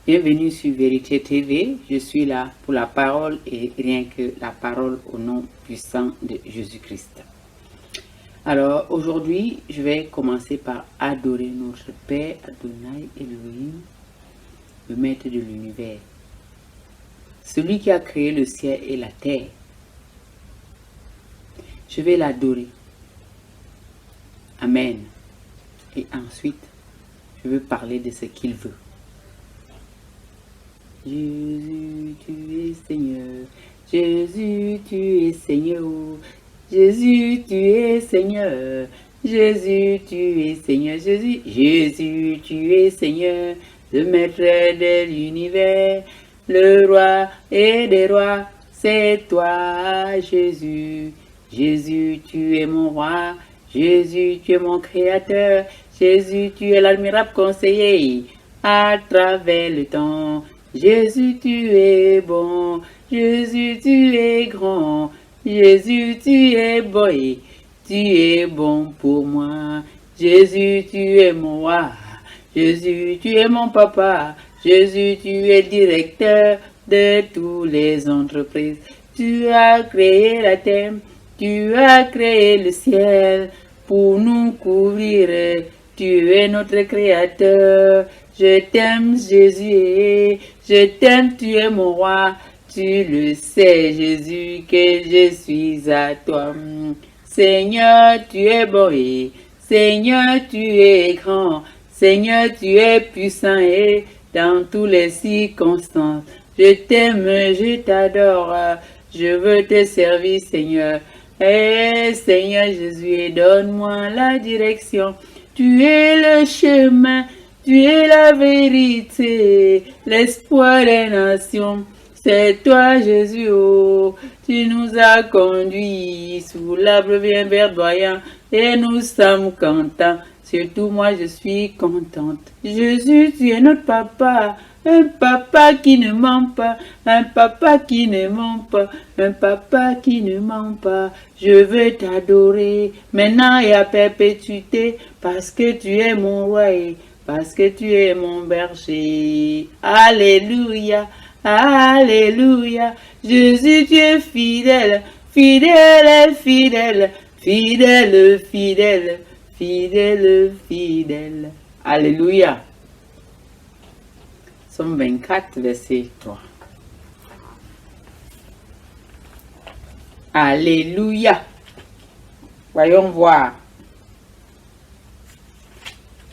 Bienvenue sur Vérité TV. Je suis là pour la parole et rien que la parole au nom puissant de Jésus-Christ. Alors aujourd'hui, je vais commencer par adorer notre Père Adonai Elohim, le Maître de l'univers, celui qui a créé le ciel et la terre. Je vais l'adorer. Amen. Et ensuite, je veux parler de ce qu'il veut. Jésus, tu es Seigneur. Jésus, tu es Seigneur. Jésus, tu es Seigneur. Jésus, tu es Seigneur. Jésus, tu es Seigneur. Le Maître de l'univers, le Roi et des rois, c'est toi, Jésus. Jésus, tu es mon Roi. Jésus, tu es mon Créateur. Jésus, tu es l'admirable conseiller à travers le temps. Jésus, tu es bon. Jésus, tu es grand. Jésus, tu es beau. Tu es bon pour moi. Jésus, tu es mon roi. Jésus, tu es mon papa. Jésus, tu es directeur de toutes les entreprises. Tu as créé la terre. Tu as créé le ciel pour nous couvrir. Tu es notre créateur. Je t'aime, Jésus. Je t'aime, tu es mon roi. Tu le sais, Jésus, que je suis à toi. Seigneur, tu es beau. Seigneur, tu es grand. Seigneur, tu es puissant et dans toutes les circonstances. Je t'aime, je t'adore. Je veux te servir, Seigneur. Eh, Seigneur Jésus, donne-moi la direction. Tu es le chemin, tu es la vérité, l'espoir des nations. C'est toi, Jésus, oh, tu nous as conduits sous l'arbre bien verdoyant et nous sommes contents. Surtout moi, je suis contente. Jésus, tu es notre papa. Un papa qui ne ment pas, un papa qui ne ment pas, un papa qui ne ment pas. Je veux t'adorer maintenant et à perpétuité parce que tu es mon roi, parce que tu es mon berger. Alléluia, alléluia. Jésus, tu es fidèle, fidèle, fidèle, fidèle, fidèle, fidèle, fidèle. Alléluia. Somme 24, verset 3. Alléluia. Voyons voir.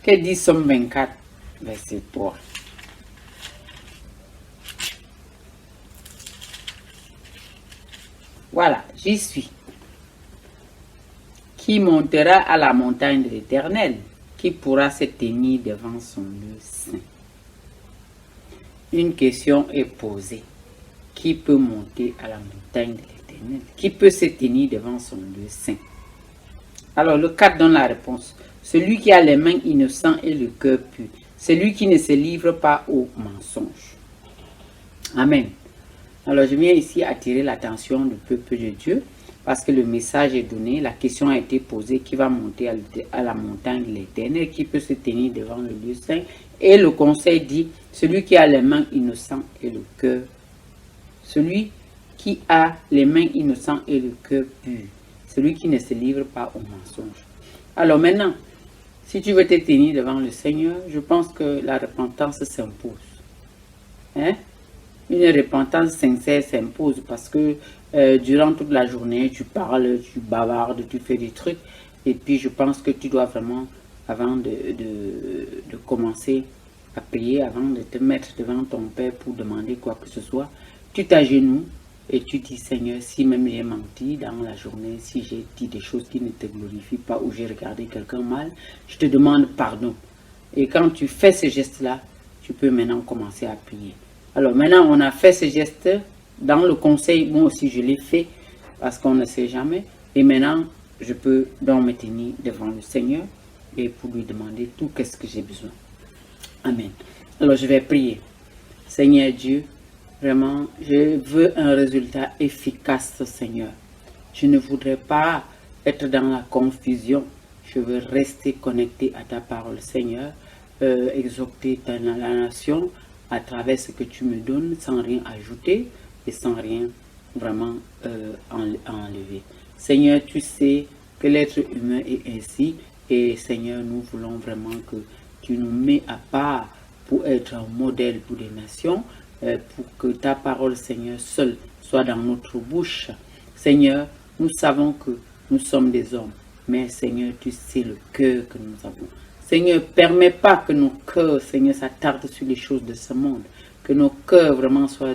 Que dit Somme 24, verset 3? Voilà, j'y suis. Qui montera à la montagne de l'Éternel? Qui pourra se tenir devant son lieu saint? Une question est posée. Qui peut monter à la montagne de l'Éternel? Qui peut se tenir devant son lieu saint? Alors, le 4 donne la réponse. Celui qui a les mains innocentes et le cœur pur. Celui qui ne se livre pas au mensonge. Amen. Alors, je viens ici attirer l'attention du peuple de Dieu parce que le message est donné. La question a été posée. Qui va monter à la montagne de l'Éternel? Qui peut se tenir devant le lieu saint? Et le conseil dit, celui qui a les mains innocentes et le cœur. Celui qui a les mains innocentes et le cœur pur. Celui qui ne se livre pas au mensonge. Alors maintenant, si tu veux te tenir devant le Seigneur, je pense que la repentance s'impose. Hein? Une repentance sincère s'impose parce que durant toute la journée, tu parles, tu bavardes, tu fais des trucs. Et puis je pense que tu dois vraiment, avant de commencer à prier, avant de te mettre devant ton Père pour demander quoi que ce soit, tu t'agenouilles et tu dis, Seigneur, si même j'ai menti dans la journée, si j'ai dit des choses qui ne te glorifient pas ou j'ai regardé quelqu'un mal, je te demande pardon. Et quand tu fais ce geste-là, tu peux maintenant commencer à prier. Alors maintenant, on a fait ce geste dans le conseil, moi aussi je l'ai fait parce qu'on ne sait jamais. Et maintenant, je peux donc me tenir devant le Seigneur et pour lui demander tout qu'est-ce que j'ai besoin. Amen. Alors je vais prier. Seigneur Dieu, vraiment, je veux un résultat efficace, Seigneur. Je ne voudrais pas être dans la confusion. Je veux rester connecté à ta parole, Seigneur. Exhorter la nation à travers ce que tu me donnes, sans rien ajouter et sans rien vraiment enlever. Seigneur, tu sais que l'être humain est ainsi, et Seigneur, nous voulons vraiment que tu nous mets à part pour être un modèle pour les nations, pour que ta parole, Seigneur, seule soit dans notre bouche. Seigneur, nous savons que nous sommes des hommes, mais Seigneur, tu sais le cœur que nous avons. Seigneur, permets pas que nos cœurs, Seigneur, s'attardent sur les choses de ce monde, que nos cœurs vraiment soient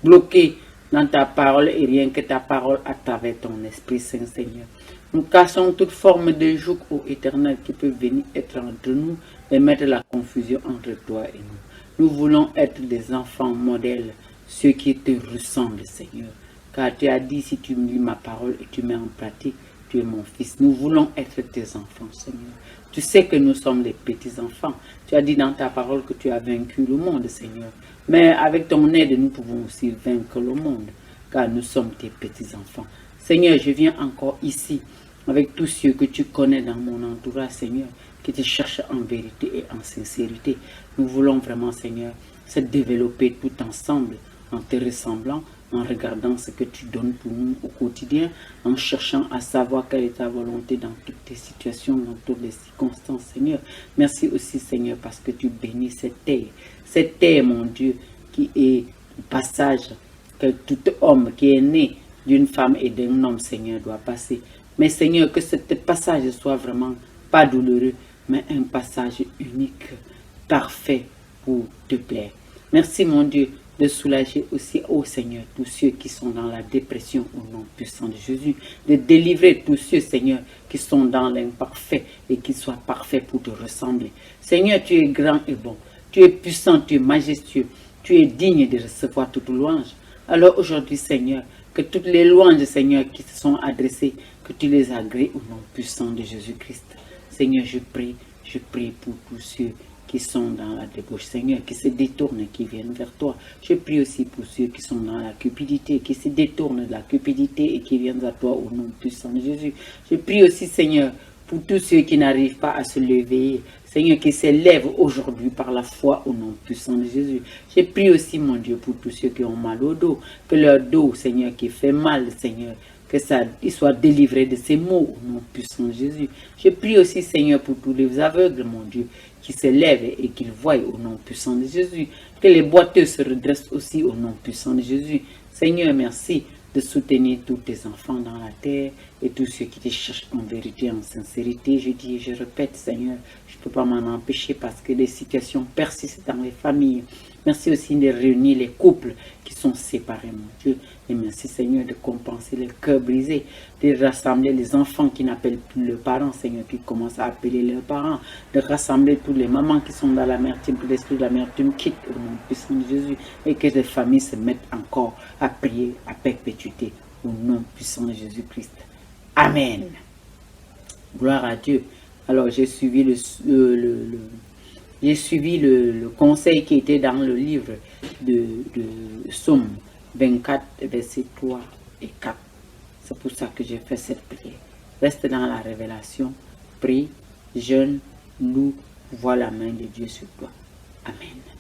bloqués dans ta parole et rien que ta parole à travers ton Esprit Saint, Seigneur. Nous cassons toute forme de joug, ô Éternel, qui peut venir être entre nous et mettre la confusion entre toi et nous. Nous voulons être des enfants modèles, ceux qui te ressemblent, Seigneur. Car tu as dit, si tu me lis ma parole et tu mets en pratique, tu es mon fils. Nous voulons être tes enfants, Seigneur. Tu sais que nous sommes des petits-enfants. Tu as dit dans ta parole que tu as vaincu le monde, Seigneur. Mais avec ton aide, nous pouvons aussi vaincre le monde, car nous sommes tes petits-enfants. Seigneur, je viens encore ici, avec tous ceux que tu connais dans mon entourage, Seigneur, qui te cherchent en vérité et en sincérité. Nous voulons vraiment, Seigneur, se développer tout ensemble, en te ressemblant, en regardant ce que tu donnes pour nous au quotidien, en cherchant à savoir quelle est ta volonté dans toutes les situations, dans toutes les circonstances, Seigneur. Merci aussi, Seigneur, parce que tu bénis cette terre, mon Dieu, qui est le passage que tout homme qui est né d'une femme et d'un homme, Seigneur, doit passer. Mais, Seigneur, que ce passage soit vraiment pas douloureux, mais un passage unique, parfait pour te plaire. Merci, mon Dieu, de soulager aussi, ô Seigneur, tous ceux qui sont dans la dépression au nom puissant de Jésus, de délivrer tous ceux, Seigneur, qui sont dans l'imparfait et qui soient parfaits pour te ressembler. Seigneur, tu es grand et bon, tu es puissant, tu es majestueux, tu es digne de recevoir toute louange. Alors aujourd'hui, Seigneur, que toutes les louanges, Seigneur, qui se sont adressées, que tu les agrées au nom puissant de Jésus-Christ. Seigneur, je prie pour tous ceux qui sont dans la débauche, Seigneur, qui se détournent et qui viennent vers toi. Je prie aussi pour ceux qui sont dans la cupidité, qui se détournent de la cupidité et qui viennent à toi au nom puissant de Jésus. Je prie aussi, Seigneur, pour tous ceux qui n'arrivent pas à se lever, Seigneur, qui s'élèvent aujourd'hui par la foi au nom puissant de Jésus. Je prie aussi, mon Dieu, pour tous ceux qui ont mal au dos, que leur dos, Seigneur, qui fait mal, Seigneur, que ça, ils soient délivrés de ces maux au nom puissant de Jésus. Je prie aussi, Seigneur, pour tous les aveugles, mon Dieu, qui se lèvent et qu'ils voient au nom puissant de Jésus. Que les boiteux se redressent aussi au nom puissant de Jésus. Seigneur, merci de soutenir tous tes enfants dans la terre et tous ceux qui te cherchent en vérité, en sincérité. Je dis et je répète, Seigneur, je ne peux pas m'en empêcher parce que les situations persistent dans les familles. Merci aussi de réunir les couples qui sont séparés, mon Dieu. Et merci, Seigneur, de compenser les cœurs brisés, de rassembler les enfants qui n'appellent plus leurs parents, Seigneur, qui commencent à appeler leurs parents, de rassembler tous les mamans qui sont dans l'amertume, que l'esprit de l'amertume quitte au nom puissant de Jésus et que les familles se mettent encore à prier à perpétuité au nom puissant de Jésus-Christ. Amen. Gloire à Dieu. Alors, j'ai suivi le conseil qui était dans le livre de Psaume 24, versets 3 et 4. C'est pour ça que j'ai fait cette prière. Reste dans la révélation, prie, jeûne, loue, vois la main de Dieu sur toi. Amen.